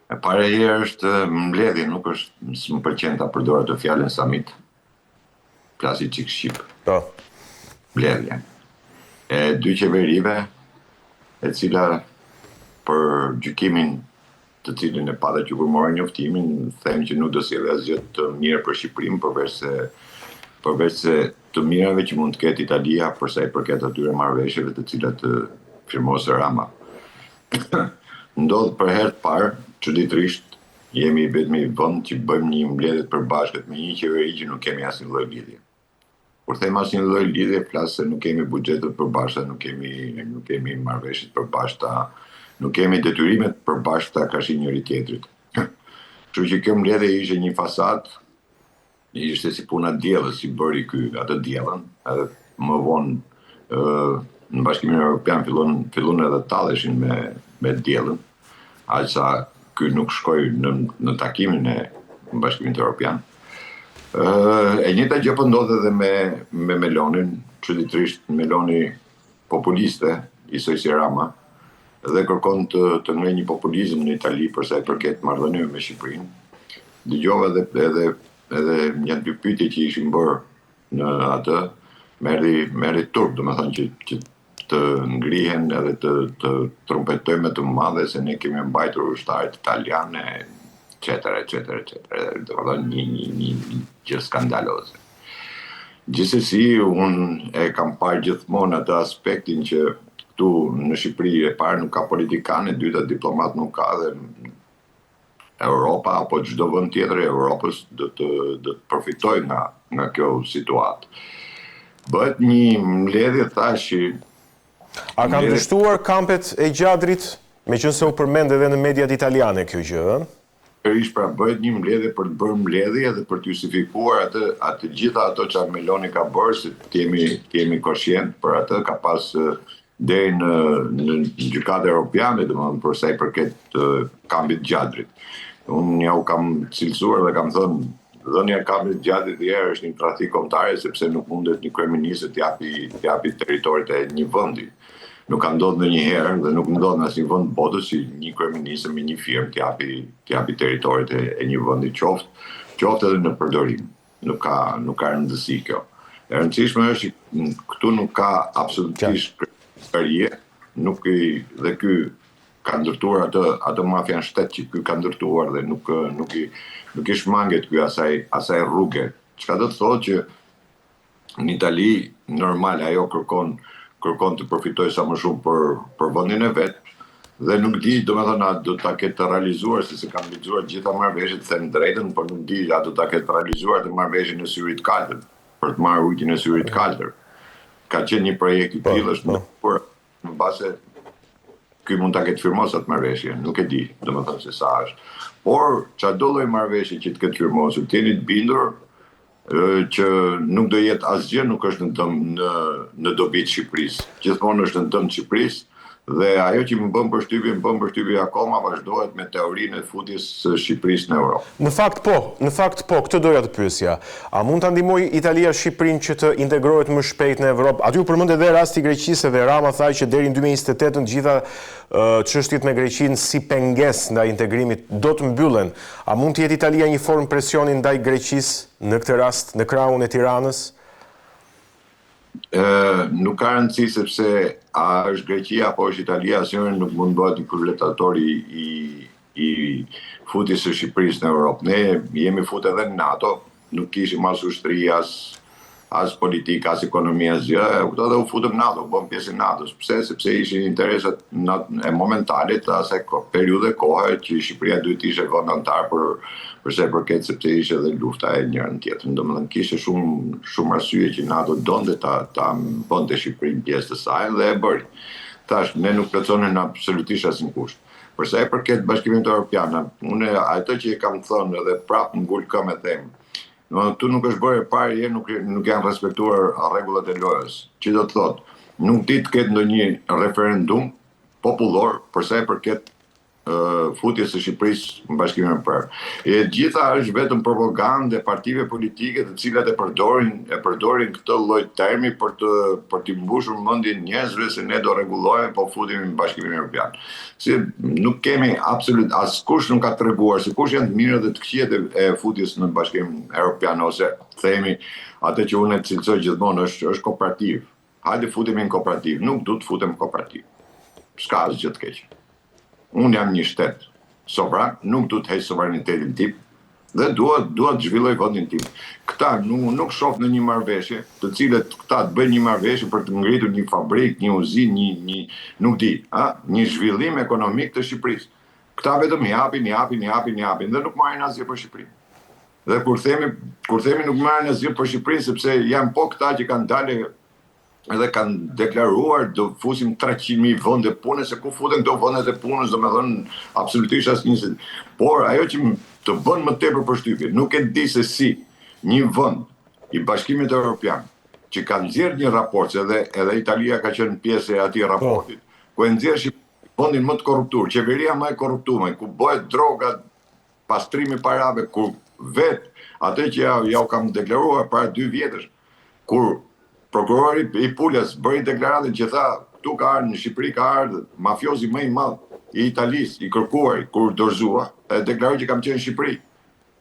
E para herë është mbledhje, nuk është, s'më pëlqen ta përdor atë fjalën summit. Plasi çik shqip. Po. Mbledhje. E dy qeverive, e cila për gjykimin të cilin e pata që kur morën njoftimin, them që nuk do sjellë asgjë të mirë për Shqipërinë, përveç se të mirave që mund të ketë Italia për sa i përket atyre marrëveshjeve të cilat firmosë Rama. Ndodh për herë të parë, çuditërisht, jemi vetëm i vend që bëjmë një mbledhje të përbashkët me një qeveri që nuk kemi asnjë lloj lidhje. Kur them asnjë lloj lidhje, flas se nuk kemi buxhete të përbashkëta, nuk kemi marrëveshje të përbashkëta, nuk kemi detyrimet të përbashkëta kashi njëri tjetrit. Kështu që kjo mbledhje ishte një fasad, ishte si puna diellës, si bëri ky atë diellën, edhe më vonë në Bashkimin Evropian fillon edhe talleshin me diellën, aq sa ky nuk shkoi në takimin e Bashkimit Evropian. E njëjta gjë po ndodh edhe me Melonin, çuditërisht Meloni populiste, njësoj si Rama, dhe kërkon të ngrej një populizëm në Itali për sa i përket marrëdhënieve me Shqipërinë. Dëgjova edhe një dy pyetje që ishin bërë në atë, merri turp, domethënë që të ngrihen edhe të trumpetojmë të madhe se ne kemi mbajtur ushtarit italiane, etcetera. Domethënë një gjë skandaloze. Gjithsesi, unë e kam parë gjithmonë atë aspektin që këtu në Shqipëri e parë nuk ka politikanë, e dyta diplomat nuk ka, dhe Europa apo çdo vend tjetër i Europës do të përfitojë nga kjo situatë. Bëhet një mbledhje tash. A kanë dështuar kampet e Gjadrit, meqense u përmend edhe në mediat italiane kjo gjë, Pra bëhet një mbledhje për të bërë mbledhje dhe për të justifikuar atë gjitha ato që Meloni ka bërë, se t'jemi koshient për atë, ka pas deri në gjykatë europiane, domethënë për sa i përket kampit Gjadrit. Unë ja u kam cilësuar dhe kam thënë, dhënia e kampit Gjadrit herë është një tradhti kombëtare, sepse nuk mundet një kryeminist të japi territorit e një vendi. Nuk ka ndodhur ndonjëherë dhe nuk ndodh në asnjë vend botës që një kryeminist me një firmë të japi territorit e një vendi, qoftë edhe në përdorim. Nuk ka rëndësi kjo. E rëndësishme është që këtu nuk ka absolutisht kryetarje, dhe ky ka ndërtuar atë mafian shtet që ky ka ndërtuar dhe nuk i shmanget ky asaj rruge. Çka do të thotë që në Itali normal ajo kërkon të përfitojë sa më shumë për vendin e vet, dhe nuk di, domethënë, do ta ketë të realizuar, se kam lexuar gjitha marrëveshjet, them drejtën, por nuk di a do ta ketë realizuar të marrëveshjen e Syrit Kaltër, për të marrë ujin e Syrit Kaltër. Ka qenë një projekt i tillë, është në base ky mund ta ketë firmosur atë marrëveshje, nuk e di, domethënë se sa është. Por çdo lloj marrëveshje që të ketë firmosur, t'jeni të bindur që nuk do jetë asgjë, nuk është në dobi të Shqipërisë. Gjithmonë është në dëm të Shqipërisë, dhe ajo që më bën përshtypje akoma vazhdohet me teorinë e futjes së Shqipërisë në Europë. Në fakt po, këtë doja të pyesja. A mund ta ndihmojë Italia Shqipërinë që të integrohet më shpejt në Evropë? Aty u përmend edhe rasti i Greqisë, dhe Rama tha që deri në 2028 të gjitha çështjet me Greqinë si pengesë ndaj integrimit do të mbyllen. A mund të jetë Italia një formë presioni ndaj Greqisë në këtë rast në krahun e Tiranës? Nuk ka rëndësi, sepse a është Greqia apo është Italia, asnjëherë nuk mund bëhet një kurletator i futjes së Shqipërisë në Europë. Ne jemi futur edhe në NATO, nuk kishim as ushtri, as politikë, as ekonomi, asgjë, dhe u futëm në NATO, bëm pjesë e NATO-s. Pse? Sepse ishin interesat e momentalit, asaj periudhe kohe që Shqipëria duhet të ishte vend antar për sa i përket, sepse ishte edhe lufta e njëra në tjetrën. Domethënë kishte shumë arsye që NATO donte ta bënte Shqipërinë pjesë të saj, dhe e bëri. Tash ne nuk plotsonin absolutisht asnjë kusht. Për sa i përket Bashkimit Evropian, unë ato që e kam thënë edhe prapë ngul këmbë them. Tu nuk është bërë e parë herë, nuk janë respektuar rregullat e lojës. Që do të thotë, nuk di të ketë ndonjë referendum popullor për sa i përket futjes së Shqipërisë në Bashkimin Evropian. E gjitha është vetëm propagandë e partive politike të cilat e përdorin këtë lloj termi për t'i mbushur mendjen njerëzve se ne do rregullojmë po futemi në Bashkimin Evropian. Si nuk kemi absolut askush nuk ka treguar se kush janë të mirët dhe të këqijat e futjes në Bashkimin Evropian, ose themi atë që unë e cilësoj gjithmonë është kooperativ. Hajde futemi në kooperativ, nuk du të futem në kooperativ. S'ka asgjë të keq. Unë jam një shtet sovran, nuk du të heq sovranitetin tim dhe dua të zhvilloj vendin tim. Këta nuk shoh në një marrëveshje, të cilët këta të bëjnë një marrëveshje për të ngritur një fabrikë, një uzinë, nuk di, një zhvillim ekonomik të Shqipërisë. Këta vetëm japin dhe nuk marrin asgjë për Shqipërinë. Dhe kur themi nuk marrin asgjë për Shqipërinë, sepse janë po këta që kanë dalë edhe kanë deklaruar do fusim 300.000 vende pune, se ku futen këto vendet e punës, domethënë absolutisht asnjë. Por ajo që të bën më tepër përshtypje, nuk e di se si një vend i Bashkimit Evropian që ka nxjerrë një raport, se edhe Italia ka qenë pjesë e atij raportit, ku e nxjerr vendin më të korruptuar, qeveria më e korruptuar, ku bëhet droga, pastrimi parave, ku vet atë që ja u kam deklaruar para 2 vjetësh, kur prokurori i Pulës bëri deklaratën që tha, tu ka ardhur në Shqipëri, ka ardhur mafiozi më i madh i Italisë, i kërkuar, kur dorëzua, e deklaroi që kam qenë në Shqipëri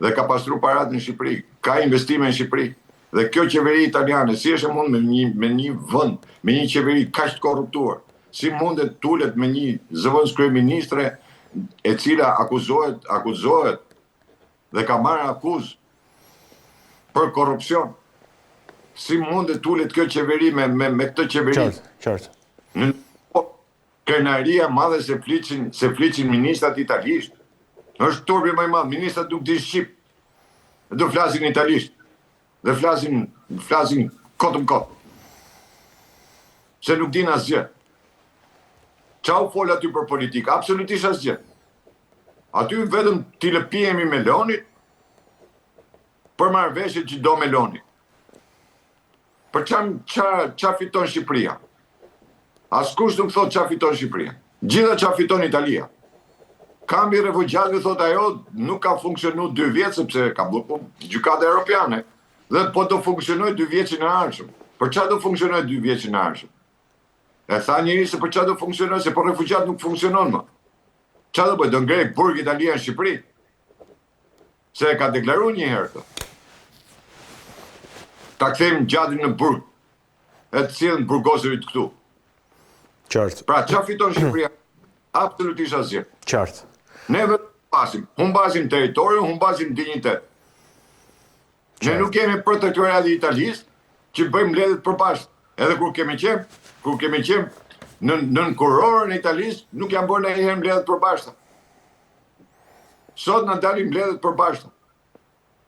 dhe ka pastruar parat në Shqipëri, ka investime në Shqipëri. Dhe kjo qeveri italiane, si është mund me një vend, me një qeveri kaq të korruptuar, si mundet tulet me një zëvendës kryeministre e cila akuzohet dhe ka marrë akuzë për korrupsion? Si mundet tulet kjo qeveri me këtë qeveri? Qartë. Krenaria madhe se fliqin ministrat italisht. Është turpi më i madh, ministrat nuk di shqip. Do flasin italisht. Dhe flasin kotëm kot. Se nuk din asgjë. Qa u fol aty për politikë? Absolutisht asgjë. Aty vetëm t'i lëpihemi Melonit për marrëveshjet që do Meloni. Për qa fiton Shqipëria? Askush nuk thot qa fiton Shqipëria. Gjitha qa fiton Italia. Kambi refugjatëve thot ajo nuk ka funksionu 2 vjetë sepse ka bërë gjykata europiane. Dhe po do funksionoj 2 vjetë në ardhshëm. Për qa do funksionoj 2 vjetë në ardhshëm? E tha njëri se për qa do funksionoj, se për refugjatë nuk funksionon më. Qa do bëjë, do ngrejë burg Italia në Shqipëri? Se e ka deklaru një herë të. Ta kthejmë gjatin në burg, e të cilën burgosërit këtu. Qartë. Pra, qa fiton Shqipëria? Absolutisht asgjë. Qartë. Neve humbasim territorium, humbasim dignitet. Ne nuk kemi protektorat e Italisë që bëjmë mbledhjet përbashkët. Edhe kur kemi qenë në kurorën e Italisë, nuk janë bërë ndonjëherë mbledhjet përbashkëta. Sot na dalin mbledhjet përbashkëta.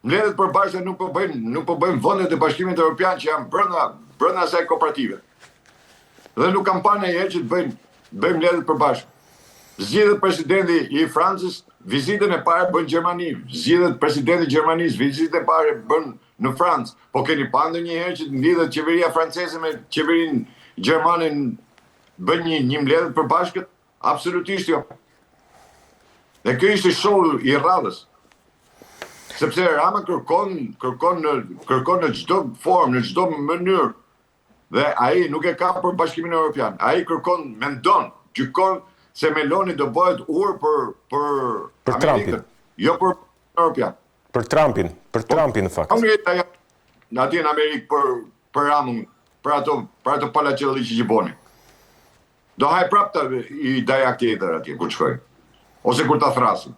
Mbledhjet përbashkëta nuk po bëjmë vendet e Bashkimit Evropian që janë brenda asaj kooperative. Dhe nuk kam parë ndonjëherë që të bëjmë mbledhjet përbashkëta. Zgjedhet presidenti i Francës, vizitën e parë bën Gjermani. Zgjedhet presidenti i Gjermanisë, vizitën e parë bën në Francë. Po keni parë ndonjëherë që lidhet qeveria franceze me qeverinë gjermane bën një mbledhje të përbashkët? Absolutisht jo. Dhe kjo ishte show i radhës. Sepse Rama kërkon në çdo formë, në çdo mënyrë. Dhe ai nuk e ka për Bashkimin Evropian. Ai kërkon, mendon, gjykon se Meloni do bëhet për Amerikën, jo për Evropian. Për Trumpin në fakt. Në atje në Amerikë për Ramën, për ato palaqelliqe që boni. Do haj prapë i dajak tjetër atje, kur shkoj. Ose kur ta thrasin.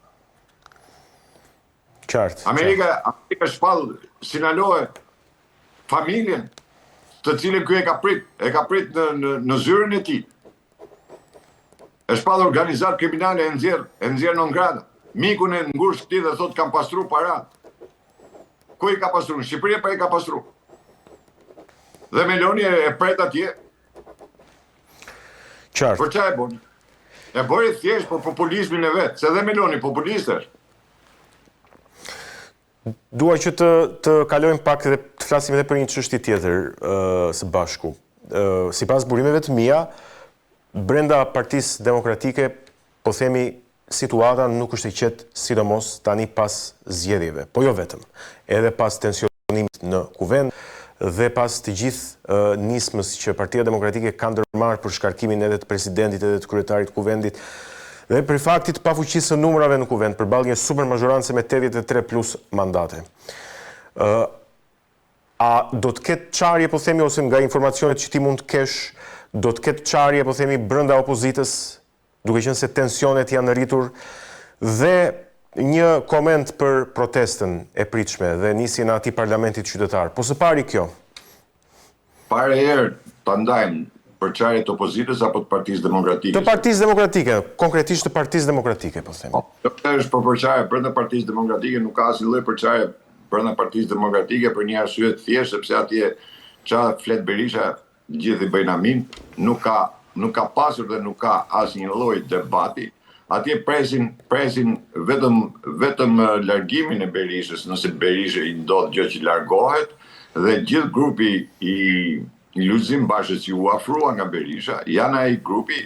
Qartë. Amerika shpall, sinalohe familjen, të cilën ky e ka prit në zyrën e tij. E shpall organizat kriminale e nxjerr non grata. Mikun e ngursh këtij dhe thot kam pastruar para. Ku i ka pastruar? Në Shqipëri pa i ka pastruar. Dhe Meloni e pret atje. Qartë. Për çfarë e bën? E bëri thjesht për populizmin e vet, se dhe Meloni populist është. Dua që të kalojmë pak dhe të flasim edhe për një çështje tjetër së bashku. Sipas burimeve të mia, brenda Partisë Demokratike, po themi situata nuk është e qetë, sidomos tani pas zgjedhjeve, po jo vetëm, edhe pas tensionimit në kuvend dhe pas të gjithë nismës që Partia Demokratike ka ndërmarrë për shkarkimin edhe të presidentit edhe të kryetarit të kuvendit dhe për faktit pafuqisë së numrave në kuvend përballë një supermazhorance me 83 plus mandate. A do të ketë çarje, po themi, ose nga informacionet që ti mund të kesh, do të ketë çarje, po themi, brenda opozitës, duke qenë se tensionet janë rritur, dhe një koment për protestën e pritshme dhe nisjen e atij parlamentit qytetar. Po së pari kjo. Para herë ta ndajmë për çarjet të opozitës apo të Partisë Demokratike? Të Partisë Demokratike, konkretisht të Partisë Demokratike, po themi. Kjo është për përçarje brenda Partisë Demokratike, nuk ka asnjë lloj përçarje brenda Partisë Demokratike për një arsye të thjeshtë, sepse atje çfarë flet Berisha, gjithë i bëjnë amin, nuk ka pasur dhe nuk ka asnjë lloj debati. Atje presin vetëm largimin e Berishës, nëse Berisha i ndodh gjë që largohet, dhe gjithë grupi i Lulzim Bashës që u afrua nga Berisha, janë ai grupi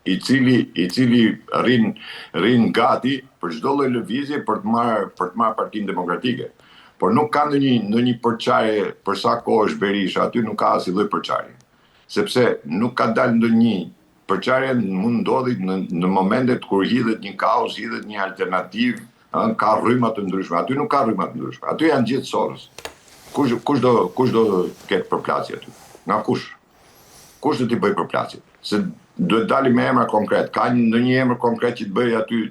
i cili rrin gati për çdo lloj lëvizje për të marrë Partinë Demokratike. Por nuk ka ndonjë përçarje për sa kohë është Berisha, aty nuk ka asnjë lloj përçarje. Sepse nuk ka dalë ndonjë përçarje, mund ndodhi në momentet kur hidhet një kaos, hidhet një alternativë, ka rryma të ndryshme. Aty nuk ka rryma të ndryshme. Aty janë gjithë Soros. Kush do ketë përplasje aty? Nga kush? Kush do t'i bëj përplasje? Se duhet dali me emra konkret. Ka ndonjë emër konkret që të bëj aty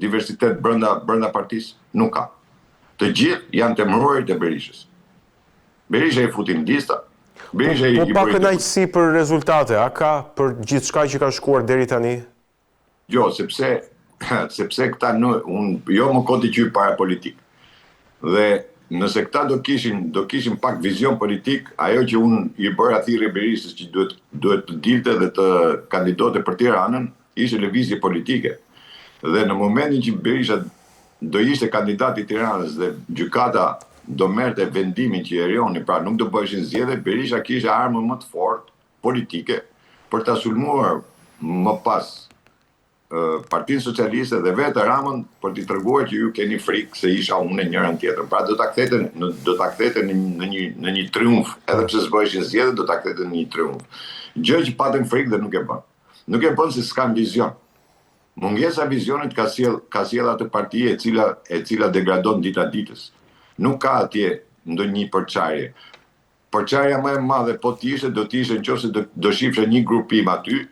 diversitet brenda partisë? Nuk ka. Të gjithë janë temëruarit e Berishës. Berisha i futi në lista. Po pa kënaqësi për rezultate, a ka për gjithçka që ka shkuar deri tani? Jo, sepse këta jo më koti që para politik. Dhe nëse këta do kishin pak vizion politik, ajo që unë i bëra thirrje Berishës që duhet të dilte dhe të kandidote për Tiranën, ishte lëvizje politike. Dhe në momentin që Berisha do ishte kandidati i Tiranës dhe gjykata do merrte vendimin që e rjoni, pra nuk do bëheshin zgjedhje, Berisha kishte armën më të fortë politike për ta sulmuar më pas Partinë Socialiste dhe vetë Ramën për t'i treguar që ju keni frikë se isha unë e njëra tjetër. Pra do ta kthete në një triumf, edhe pse s'bëheshin zgjedhje, do ta kthete në një triumf. Gjë që patën frikë dhe nuk e bën. Nuk e bën se s'kan vizion. Mungesa e vizionit ka sjell atë parti e cila degradon dita ditës. Nuk ka atje ndonjë përçarje. Përçarja më e madhe po t'ishte, do t'ishte nëse do shifshe një grupim aty,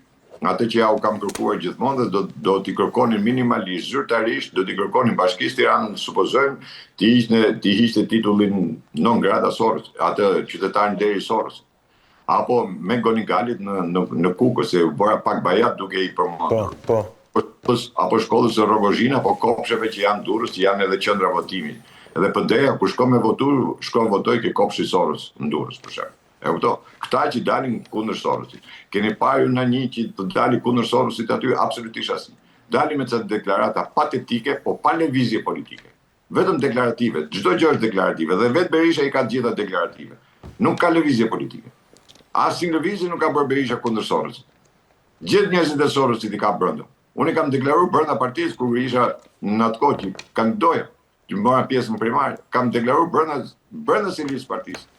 atë që ja u kam kërkuar gjithmonë dhe do t'i kërkonin minimalisht, zyrtarisht, do t'i kërkonin Bashkisë Tiranën, supozojmë, t'i hiqte titullin non grata Soros, atë qytetarin deri Soros. Apo me Gonigalit në Kukës, se u bëra pak bajat duke i përmendur. Po. Apo shkollës së Rogozhin, apo kopsheve që janë Durrës, që janë edhe qendra votimi. Edhe PD-ja, kur shkon me votu, shkon votoj ke kopshi Soros në Durrës, për shembull. E kupto? Këta që dalin kundër Sorosit. Keni parë në një që të dali kundër Sorosit aty absolutisht asnjë. Dali me ca deklarata patetike, po pa lëvizje politike. Vetëm deklarative. Çdo gjë është deklarative dhe vetë Berisha i ka të gjitha deklarative. Nuk ka lëvizje politike. Asnjë lëvizje nuk ka bërë Berisha kundër Sorosit. Gjithë njerëzit e Sorosit i ka brenda. Unë i kam deklaruar brenda partisë kur isha në atë kohë që kandidoja, që mbora pjesë në primare, kam deklaruar brenda si listë partisë.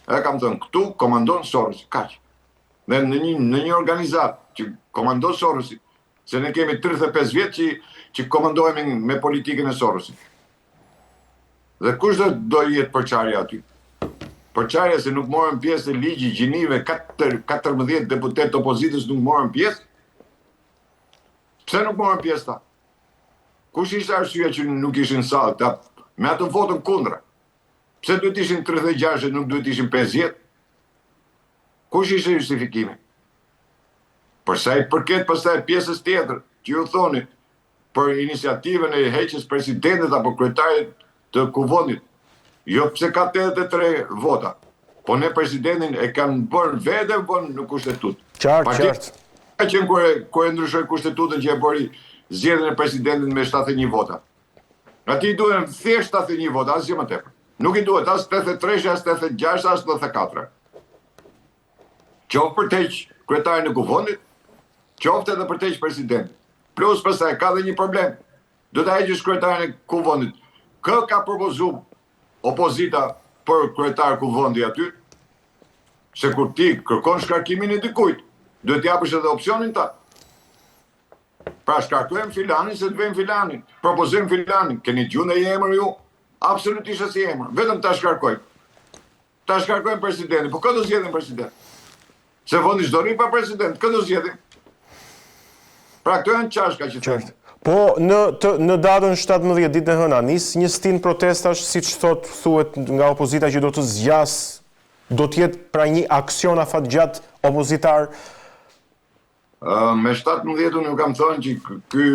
Edhe kam thënë, këtu komandon Sorosi, kaq. Dhe në një organizat që komandon Sorosi, se ne kemi 35 vjet që komandohemi me politikën e Sorosit. Dhe kush do jetë përçarja aty? Përçarja se nuk morën pjesë në ligji gjinive, 14 deputet opozitës nuk morën pjesë? Pse nuk morën pjesë ta? Kush ishte arsyeja që nuk ishin sallë ta me atë votën kundra? Pse duhet ishin 36 e nuk duhet ishin 50? Kush ishte justifikimi? Për sa i përket pastaj pjesës tjetër, që ju thoni për iniciativën e heqjes presidentit apo kryetarit të kuvendit. Jo pse ka 83 vota, po ne presidentin e kanë bërë vetë në kushtetut. Qartë. Ka qenë kur e ndryshoi kushtetutën që e bëri zgjedhjen e presidentit me 71 vota. Ati i duhen thjesht 71 vota, asgjë më tepër. Nuk i duhet as 83, as 86, as 94. Qoftë për të heq kryetarin e kuvendit, qoftë edhe për të heq presidentin. Plus pastaj ka dhe një problem. Do ta heqësh kryetarin e kuvendit. Kë ka propozuar opozita për kryetar kuvendi aty? Se kur ti kërkon shkarkimin e dikujt, duhet t'japësh edhe opsionin ta. Pra shkarkojmë filanin se të vejmë filanin, propozojmë filanin, keni gjuhë në emër ju? Absolutisht as i emër, vetëm ta shkarkojmë. Ta shkarkojmë presidentin, po këtë do zgjedhim president? Se fondi çdo rri pa president, këtë do zgjedhim? Pra këto janë çashka që thonë. Po në datën 17 ditën e hëna nis një stin protestash, siç thuhet nga opozita që do të zgjas, do të jetë pra një aksion afatgjat opozitar. Me 17 unë kam thënë që ky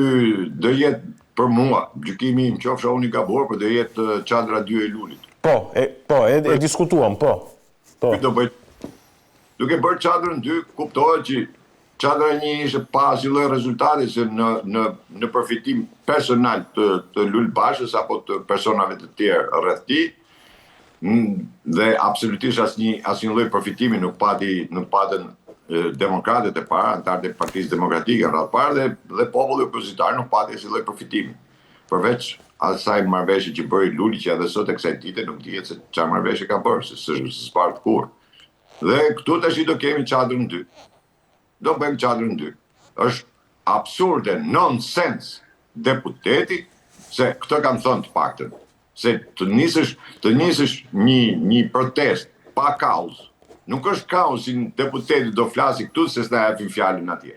do jetë për mua, gjykimi im, qofsha unë i gabor, por do jetë çadra 2 e lulit. E diskutuam, po. Do bëj, duke bërë çadrën 2, kuptohet që çadra 1 ishte pa asnjë lloj rezultati, se në përfitim personal të Lul Bashës apo të personave të tjerë rreth tij, dhe absolutisht asnjë lloj përfitimi nuk patën demokratët e para, antarët e Partisë Demokratike në radhë parë, dhe populli opozitar nuk pati asnjë lloj përfitimi. Përveç asaj marrëveshje që bëri Luli, që edhe sot e kësaj dite nuk dihet se çfarë marrëveshje ka bërë, se s'spartë kurrë. Dhe këtu tash do kemi çadrën 2. Do bëjmë çadrën 2. Është absurde, nonsens deputeti, se këtë kam thënë të paktën, se të nisësh një protest pa kauz. Nuk është kauz si deputeti do flasi këtu se s'na japin fjalën atje.